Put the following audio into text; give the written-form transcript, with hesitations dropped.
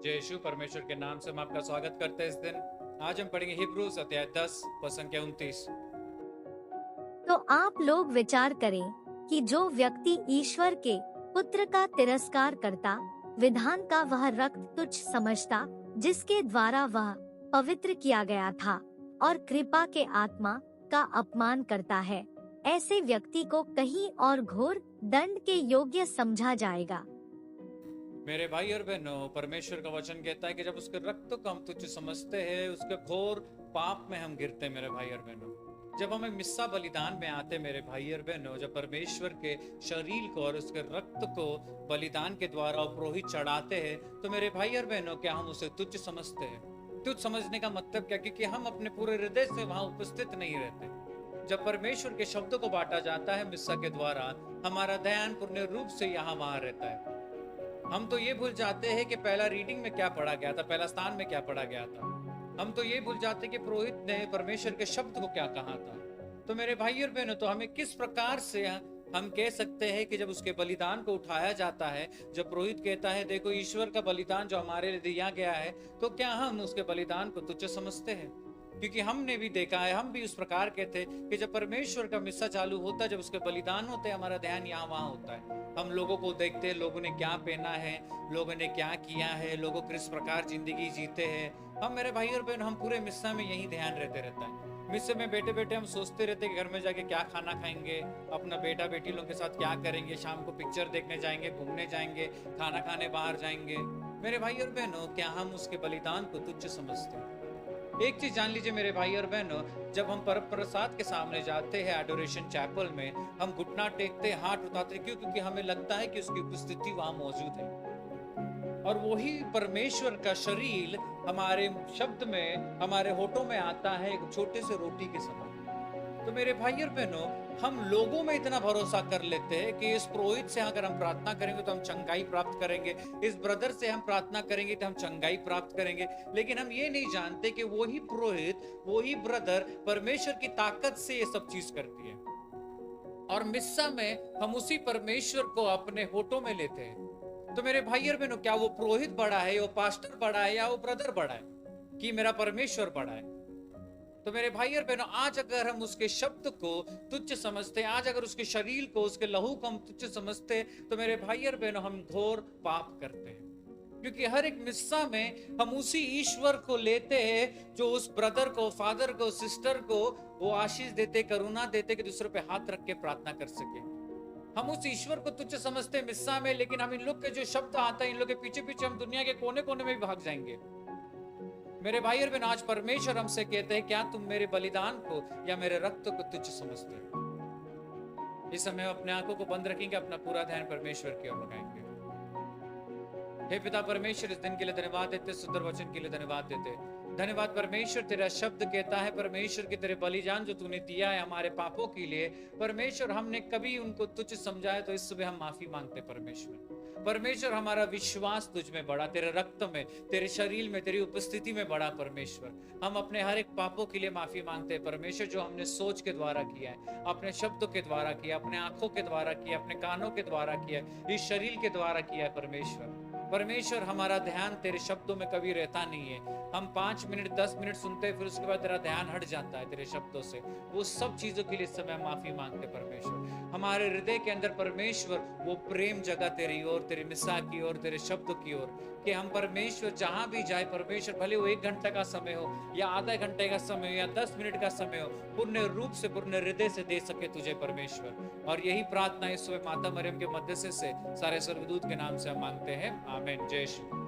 जय यीशु। परमेश्वर के नाम से हम आपका स्वागत करते हैं इस दिन। आज हम पढ़ेंगे हिब्रूस अध्याय 10 पद संख्या 29। तो आप लोग विचार करें कि जो व्यक्ति ईश्वर के पुत्र का तिरस्कार करता, विधान का वह रक्त तुच्छ समझता, जिसके द्वारा वह पवित्र किया गया था, और कृपा के आत्मा का अपमान करता है, ऐसे व्यक्ति को कहीं और घोर दंड के योग्य समझा जाएगा। मेरे भाई और बहनों, परमेश्वर का वचन कहता है कि जब उसके रक्त को हम तुच्छ समझते हैं, उसके घोर पाप में हम गिरते हैं। मेरे भाई और बहनों, जब हमें मिस्सा बलिदान में आते, मेरे भाई और बहनों, जब परमेश्वर के शरीर को और उसके रक्त को बलिदान के द्वारा पुरोहित चढ़ाते हैं, तो मेरे भाई और बहनों, क्या हम उसे तुच्छ समझते हैं? तुच्छ समझने का मतलब क्या? क्योंकि हम अपने पूरे हृदय से वहां उपस्थित नहीं रहते। जब परमेश्वर के शब्दों को बांटा जाता है मिस्सा के द्वारा, हमारा ध्यान पूर्ण रूप से यहाँ वहां रहता है। हम तो ये भूल जाते हैं कि पहला रीडिंग में क्या पढ़ा गया था, पहला स्थान में क्या पढ़ा गया था। हम तो ये भूल जाते कि पुरोहित ने परमेश्वर के शब्द को क्या कहा था। तो मेरे भाई और बहनों, तो हमें किस प्रकार से हम कह सकते हैं कि जब उसके बलिदान को उठाया जाता है, जब पुरोहित कहता है देखो ईश्वर का बलिदान जो हमारे लिए दिया गया है, तो क्या हम उसके बलिदान को तुच्छ समझते हैं? क्योंकि हमने भी देखा है, हम भी उस प्रकार के थे कि जब परमेश्वर का मिस्सा चालू होता है, जब उसके बलिदान होते हैं, हमारा ध्यान यहाँ वहां होता है। हम लोगों को देखते हैं, लोगों ने क्या पहना है, लोगों ने क्या किया है, लोगों किस प्रकार जिंदगी जीते हैं। हम मेरे भाई और बहन, हम पूरे मिस्सा में यही ध्यान रहते रहता है। मिस्से में बैठे बैठे हम सोचते रहते कि घर में जाके क्या खाना खाएंगे, अपना बेटा बेटी लोग के साथ क्या करेंगे, शाम को पिक्चर देखने जाएंगे, घूमने जाएंगे, खाना खाने बाहर जाएंगे। मेरे भाई और बहनों, क्या हम उसके बलिदान को तुच्छ समझते हैं? एक चीज जान लीजिए मेरे भाई और बहनों, जब हम पर प्रसाद के सामने जाते हैं एडोरेशन चैपल में, हम घुटना टेकते, हाथ उठाते, क्यों? क्योंकि हमें लगता है कि उसकी उपस्थिति वहां मौजूद है, और वही परमेश्वर का शरीर हमारे शब्द में, हमारे होठों में आता है एक छोटे से रोटी के समान। तो मेरे भाई और बहनों, हम लोगों में इतना भरोसा कर लेते हैं कि इस पुरोहित से अगर हम प्रार्थना करेंगे तो हम चंगाई प्राप्त करेंगे, इस ब्रदर से हम प्रार्थना करेंगे तो हम चंगाई प्राप्त करेंगे। लेकिन हम ये नहीं जानते कि वही पुरोहित, वही ब्रदर परमेश्वर की ताकत से ये सब चीज करती है, और मिस्सा में हम उसी परमेश्वर को अपने होठों में लेते हैं। तो मेरे भाई और बहनों, क्या वो पुरोहित बड़ा है, वो पास्टर बड़ा है, या वो ब्रदर बड़ा है, कि मेरा परमेश्वर बड़ा है? तो मेरे भाई और बहनों, आज अगर हम उसके शब्द को तुच्छ समझते हैं, आज अगर उसके शरीर को, उसके लहू को हम तुच्छ समझते हैं, तो मेरे भाई और बहनों, हम घोर पाप करते हैं। क्योंकि हर एक मिस्सा में हम उसी ईश्वर को लेते हैं जो उस ब्रदर को, फादर को, सिस्टर को वो आशीष देते, करुणा देते कि दूसरों पे हाथ रख के प्रार्थना कर सके। हम उस ईश्वर को तुच्छ समझते हैं मिस्सा में, लेकिन हम इन लोग के जो शब्द आता है, इन लोग के पीछे पीछे हम दुनिया के कोने कोने में भी भाग जाएंगे। मेरे भाई और बहन, आज परमेश्वर हमसे कहते हैं, क्या तुम मेरे बलिदान को या मेरे रक्त को तुच्छ समझते हो? इस समय अपने आंखों को बंद रखेंगे, अपना पूरा ध्यान परमेश्वर की ओर लगाएंगे। हे पिता परमेश्वर, इस दिन के लिए धन्यवाद देते, सुंदर वचन के लिए धन्यवाद देते। धन्यवाद परमेश्वर, तेरा शब्द कहता है परमेश्वर की तेरे बलिदान जो तूने दिया है हमारे पापों के लिए, परमेश्वर हमने कभी उनको तुच्छ समझा है, तो इस सुबह हम माफी मांगते परमेश्वर। परमेश्वर, हमारा विश्वास तुझ में बढ़ा, तेरे रक्त में, तेरे शरीर में, तेरी उपस्थिति में बढ़ा परमेश्वर। हम अपने हर एक पापों के लिए माफी मांगते हैं परमेश्वर, जो हमने सोच के द्वारा किया है, अपने शब्दों के द्वारा किया, अपने आंखों के द्वारा किया, अपने कानों के द्वारा किया, इस शरीर के द्वारा किया परमेश्वर। परमेश्वर, हमारा ध्यान तेरे शब्दों में कभी रहता नहीं है। हम 5 मिनट 10 मिनट सुनते हैं, फिर उसके बाद तेरा ध्यान हट जाता है तेरे शब्दों से। वो सब चीजों के लिए इस समय माफी मांगते परमेश्वर। हमारे हृदय के अंदर परमेश्वर वो प्रेम जगा तेरी ओर, तेरे मिस्सा की ओर, तेरे शब्दों की ओर, कि हम परमेश्वर जहां भी जाए परमेश्वर, भले वो 1 घंटे का समय हो, या आधा घंटे का समय हो, या 10 मिनट का समय हो, पूर्ण रूप से, पूर्ण हृदय से दे सके तुझे परमेश्वर। और यही प्रार्थना इस समय माता मरियम के मध्यस्थी से सारे स्वर्गदूत के नाम से हम मांगते हैं। आमीन। जय श्री